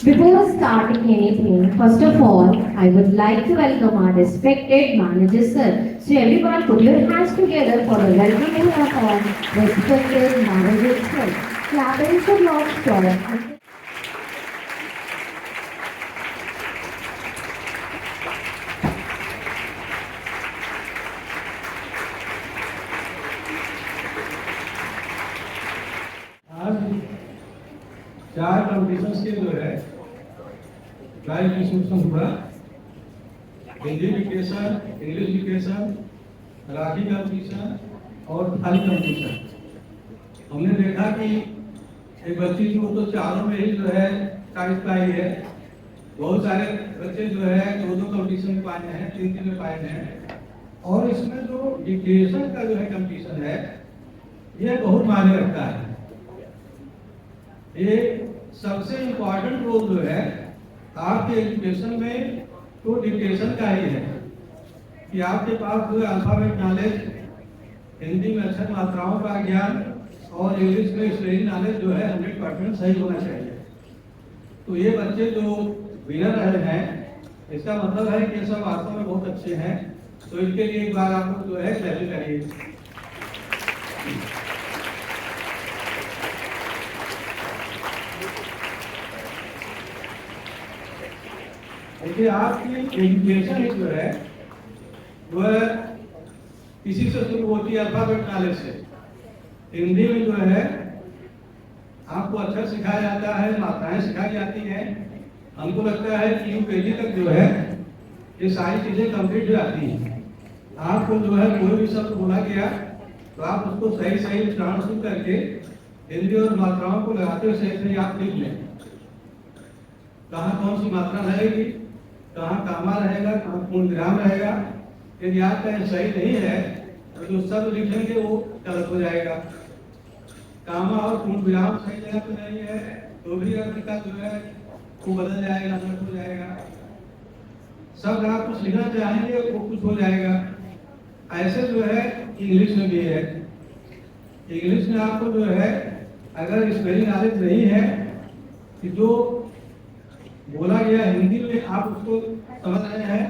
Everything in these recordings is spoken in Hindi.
Before starting anything, first of all, I would like to welcome our respected manager sir. So everyone put your hands together for the welcoming of our respected manager sir. Clapping for Lord sir. आज चार कॉम्पिटिशन्स के जो है प्राइज डिस्ट्रीब्यूशन हुआ। हिंदी लिटरेचर, इंग्लिश लिटरेचर, राखी कॉम्पिटिशन और थाली कॉम्पिटिशन। हमने देखा कि एक बच्ची जो तो चारों में ही जो है प्राइज पाई है। बहुत सारे बच्चे जो है दो दो कॉम्पिटिशन पाए हैं, तीन तीन में पाए हैं। और इसमें जो लिटरेचर का जो है कॉम्पिटिशन है ये बहुत मायने रखता है। ये सबसे इम्पोर्टेंट रोल जो है आपके एजुकेशन में तो डिक्टेशन का ही है कि आपके पास जो अल्फाबेट नॉलेज, हिंदी में अक्षर मात्राओं का ज्ञान और इंग्लिश में स्पेलिंग नॉलेज जो है 100% सही होना चाहिए। तो ये बच्चे जो विनर रहे हैं इसका मतलब है कि ये सब वास्तव में बहुत अच्छे हैं। तो इनके लिए एक बार आप लोग जो है क्लैपिंग करिए। देखिए आपकी एजुकेशन जो है वह किसी से शुरू होती है अल्फाबेट नॉलेज से। हिंदी में जो है आपको अक्षर सिखाया जाता है, मात्राएं सिखाई जाती हैं। हमको लगता है कि यूकेजी तक जो है ये सारी चीजें कंप्लीट हो जाती हैं। आपको जो है कोई भी शब्द बोला गया तो आप उसको सही सही उच्चारण सुन करके हिंदी और मात्राओं को लगाते हुए सही सही आप लिख लें। कहाँ कौन सी मात्रा रहेगी, कहाँ कामा रहेगा, कहाँ पूर्ण विराम रहेगा। यदि आपका सही नहीं है तो जो शब्द लिखेंगे वो गलत हो जाएगा। कामा और पूर्ण विराम सही जगह पे नहीं है तो भी अर्थ का जो है वो बदल जाएगा, गलत हो जाएगा। शब्द आप कुछ लिखना चाहेंगे वो कुछ हो जाएगा। ऐसे जो है इंग्लिश में भी है। इंग्लिश में आपको जो है अगर स्पेलिंग नॉलेज नहीं है कि जो बोला गया हिंदी में आप उसको समझ रहे हैं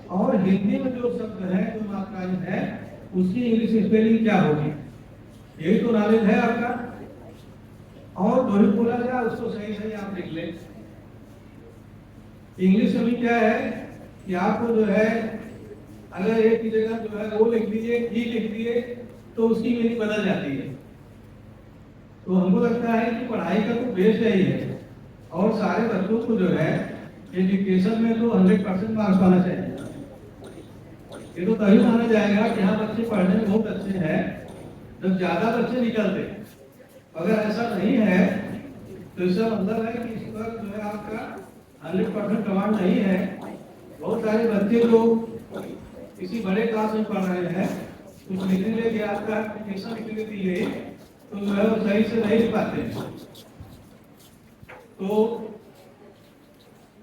और हिंदी में जो शब्द है, जो मात्राएं है उसकी इंग्लिश स्पेलिंग क्या होगी, यही तो नॉलेज है आपका। और जो भी बोला गया उसको सही सही आप लिख लें। इंग्लिश में भी क्या है कि आपको जो है अगर एक की जगह जो है वो लिख दीजिए, ई लिख दिए तो उसकी मीनिंग बदल जाती है। तो हमको लगता है कि पढ़ाई का तो बेस यही है और सारे बच्चों को जो है एजुकेशन में तो 100% मार्क्स पाना चाहिए। ये तो तभी माना जाएगा कि हाँ बच्चे पढ़ने में बहुत अच्छे हैं जब ज्यादा बच्चे निकलते। अगर ऐसा नहीं है तो इसका मतलब है कि इस पर जो है आपका 100% कमांड नहीं है। बहुत सारे बच्चे जो किसी बड़े क्लास में पढ़ रहे हैं कुछ लिखने के लिए आपका एप्लीकेशन लिखने दी गई तो जो है वो सही से नहीं लिख पाते। तो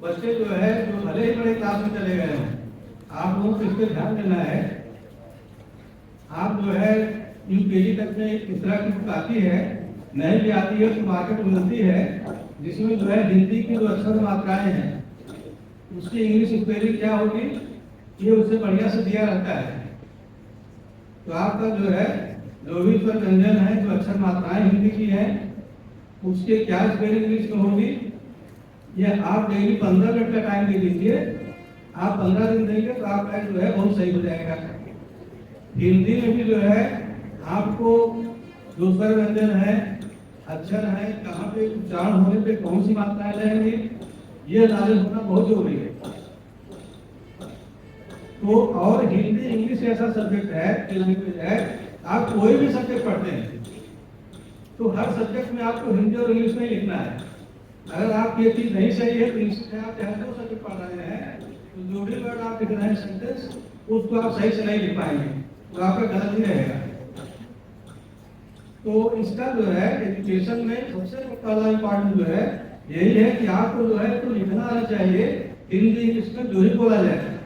बच्चे जो है जो भले ही बड़े क्लास में चले गए हैं, आप लोगों को इस पर ध्यान देना है। आप जो है यूकेजी तक में इस तरह की बुक आती है, नहीं भी आती है तो मार्केट में मिलती है, जिसमें जो है हिंदी की जो अक्षर मात्राएं हैं उसकी इंग्लिश स्पेलिंग क्या होगी ये उससे बढ़िया से दिया रहता है। तो आपका जो है जो भी स्वर व्यंजन है, जो अक्षर मात्राएं हिंदी की है उसके क्या स्पेलिंग इंग्लिश में होगी, ये आप डेली 15 मिनट का टाइम दे दीजिए। आप 15 दिन देंगे तो आपका जो है बहुत सही हो जाएगा। हिंदी में भी जो है आपको जो स्वर व्यंजन है, अक्षर है, कहाँ पे उच्चारण होने पे कौन सी मात्राएं रहेंगी, ये नॉलेज होना बहुत जरूरी है। तो और हिंदी इंग्लिश ऐसा सब्जेक्ट है, लैंग्वेज है, आप कोई भी सब्जेक्ट पढ़ते हैं तो हर सब्जेक्ट में आपको हिंदी और इंग्लिश में लिखना है। अगर आप ये चीज नहीं सही है तो इंग्लिश में आप चाहे दो सब्जेक्ट पढ़ रहे हैं तो जो भी वर्ड आप लिख रहे हैं सेंटेंस उसको आप सही से नहीं लिख पाएंगे तो आपका गलत ही रहेगा। तो इसका जो है एजुकेशन में सबसे पहला इम्पोर्टेंट जो है यही है कि आपको जो है तो लिखना आना चाहिए हिंदी इंग्लिश में जो ही बोला जाए,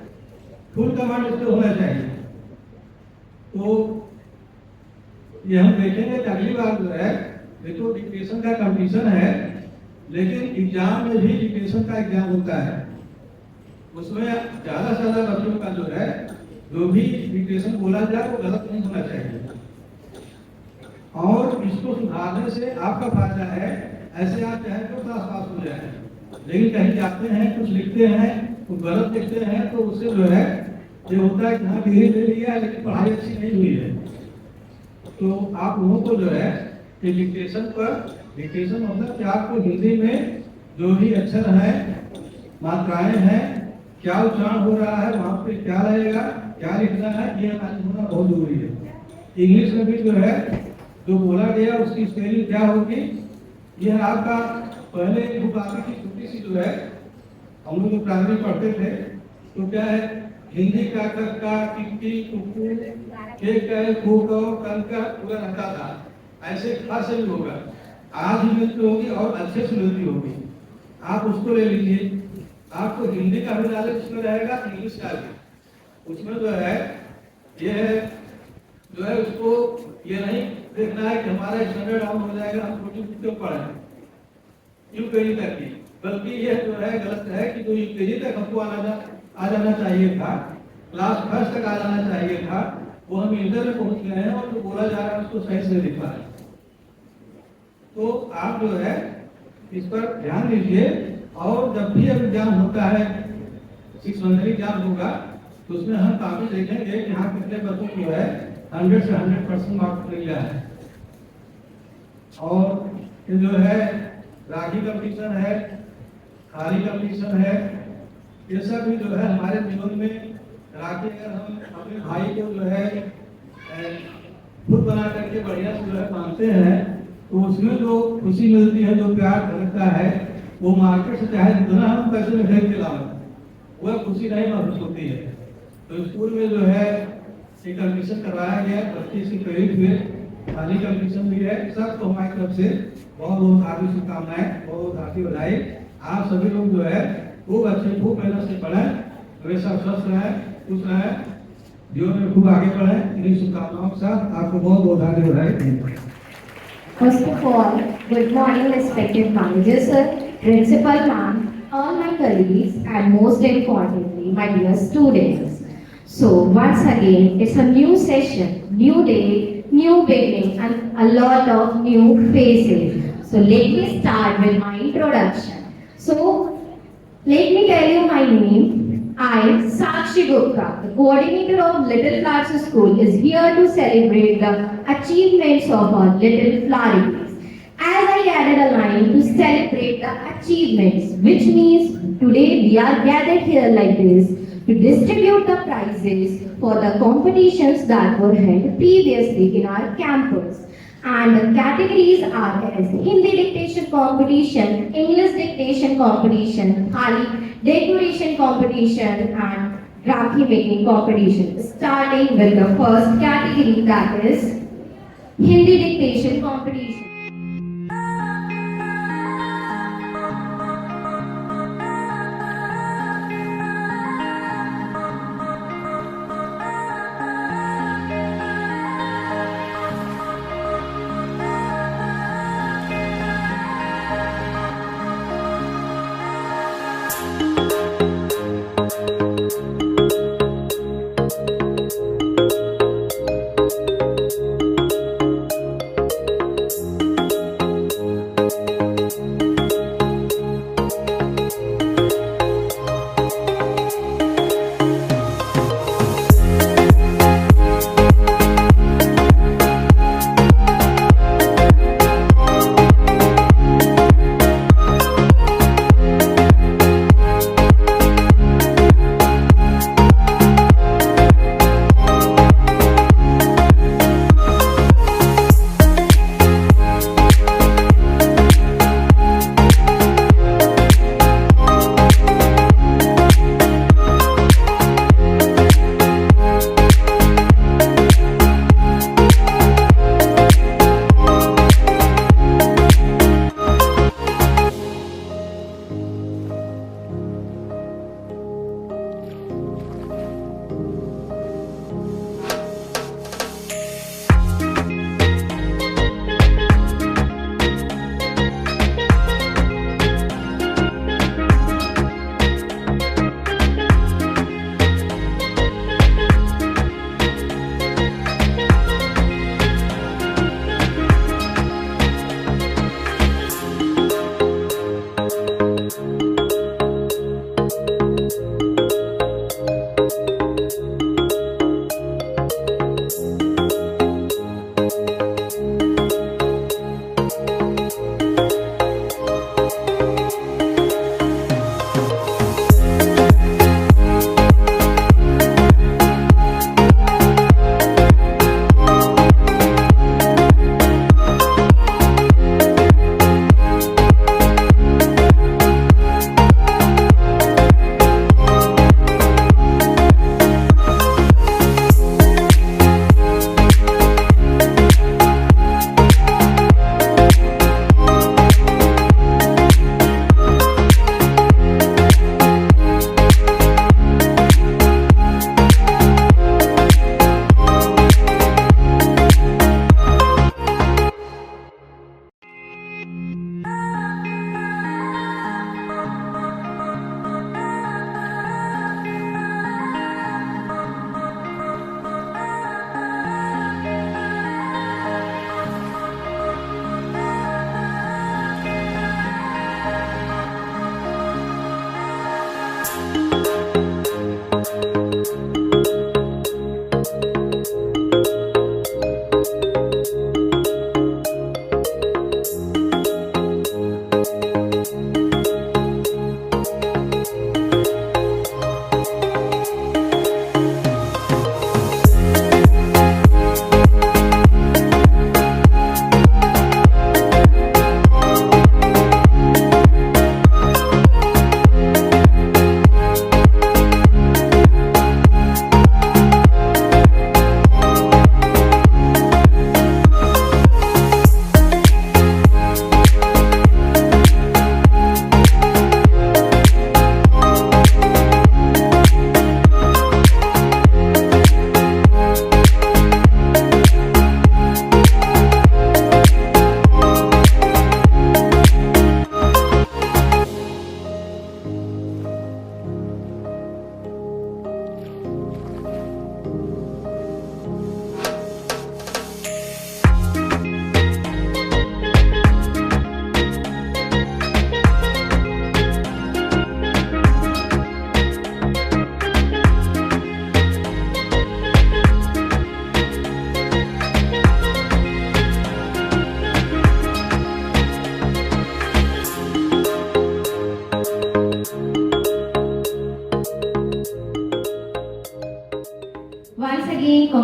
फुल कमांड इस पे होना चाहिए। तो ये हम देखेंगे कि अगली बार जो है देखो डिक्टेशन का कंपटीशन है, लेकिन एग्जाम में भी डिक्टेशन का एग्जाम होता है, उसमें ज़्यादा से ज़्यादा बच्चों का जो है जो भी डिक्टेशन बोला जाए वो गलत नहीं होना चाहिए। और इसको सुधारने से आपका फायदा है। ऐसे आप चाहे तो क्लास पास हो जाए, लेकिन कहीं जाते हैं कुछ लिखते हैं कुछ गलत लिखते हैं तो उससे जो है ये होता है कि हाँ डिग्री ले लिया लेकिन पढ़ाई अच्छी नहीं हुई है। तो आप लोगों को जो है कि डिक्टेशन मतलब कि आपको हिंदी में जो भी अक्षर है, मात्राएं हैं, क्या उच्चारण हो रहा है, वहाँ पे क्या रहेगा, क्या लिखना है, ये नॉलेज होना बहुत जरूरी है। इंग्लिश में भी जो है जो बोला गया उसकी स्पेलिंग क्या होगी, यह आपका पहले बुक आती थी छोटी सी जो है, हम लोग प्राइमरी पढ़ते थे तो क्या है हिंदी का का टिक्की कुकू के खो कल का पूरा रहता था, ऐसे खास भी होगा। आज भी मिलती होगी और अच्छे से मिलती होगी, आप उसको ले लीजिए। आपको हिंदी का भी नॉलेज उसमें रहेगा, इंग्लिश का भी। उसमें जो है ये जो है उसको ये नहीं देखना है कि हमारा स्टैंडर्ड डाउन हो जाएगा, हम छोटी बुक क्यों पढ़ें यूकेजी तक की, बल्कि ये जो है गलत है कि जो यूकेजी तक हमको आ जाना चाहिए था, क्लास फर्स्ट तक आ जाना चाहिए था, वो हम इंटर में पहुंच गए हैं और जो बोला जा रहा है उसको सही से लिख पा रहे हैं। तो आप जो है इस पर ध्यान दीजिए। और जब भी अब एग्जाम होता है 6 मंथली एग्जाम होगा तो उसमें हम काफी देखेंगे कि हाँ कितने बच्चों को है 100 से 100% मार्क्स मिल गया है। और ये जो है राखी कंपटीशन है, खाली कंपटीशन है, ये सब भी जो है हमारे जीवन में राखी अगर हम अपने भाई को जो है खुद बना करके बढ़िया से जो है मानते हैं तो उसमें जो खुशी मिलती है, जो प्यार मिलता है, वो मार्केट से चाहे जितना हम पैसे में खरीद के लाओ वह खुशी नहीं महसूस होती है। तो स्कूल में जो है एक कंपटीशन करवाया गया, बच्चे से प्रेरित हुए, खाली कंपटीशन भी है। सबको हमारी तरफ से बहुत बहुत हार्दिक शुभकामनाएं, बहुत हार्दिक बधाई। आप सभी लोग जो है खूब अच्छे खूब मेहनत से पढ़ें, हमेशा स्वस्थ रहें, खुश रहें, जीवन में खूब आगे बढ़ें। इन्हीं शुभकामनाओं के साथ आपको बहुत बहुत हार्दिक बधाई। First of all, good morning, respected manager sir, principal ma'am, all my colleagues, and most importantly, my dear students. So once again, it's a new session, new day, new beginning, and a lot of new faces. So let me start with my introduction. So let me tell you my name. I, Sakshi Gupta, the coordinator of Little Flowers School, is here to celebrate the achievements of our Little Flowers. As I added a line to celebrate the achievements, which means today we are gathered here like this to distribute the prizes for the competitions that were held previously in our campus. And the categories are as Hindi dictation competition, English dictation competition, Thali decoration competition, and Rakhi making competition. Starting with the first category, that is Hindi dictation competition.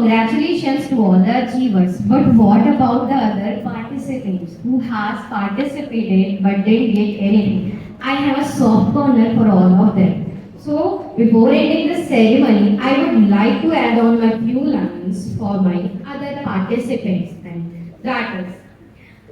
congratulations to all the achievers. But what about the other participants who has participated but didn't get anything? I have a soft corner for all of them. So before ending the ceremony, I would like to add on a few lines for my other participants, and that is,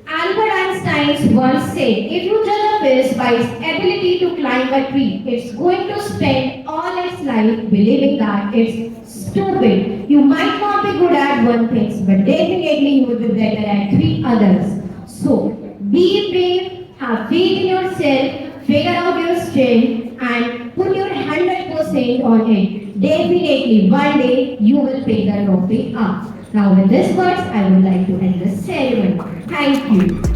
Albert Einstein once said, if you judge a fish by its ability to climb a tree, it's going to spend all its life believing that it's stupid. You might not be good at one thing, but definitely you will be better at three others. So, be brave, have faith in yourself, figure out your strength, and put your 100% on it. Definitely, one day you will pick the trophy up. Now, with these words, I would like to end the ceremony. Thank you.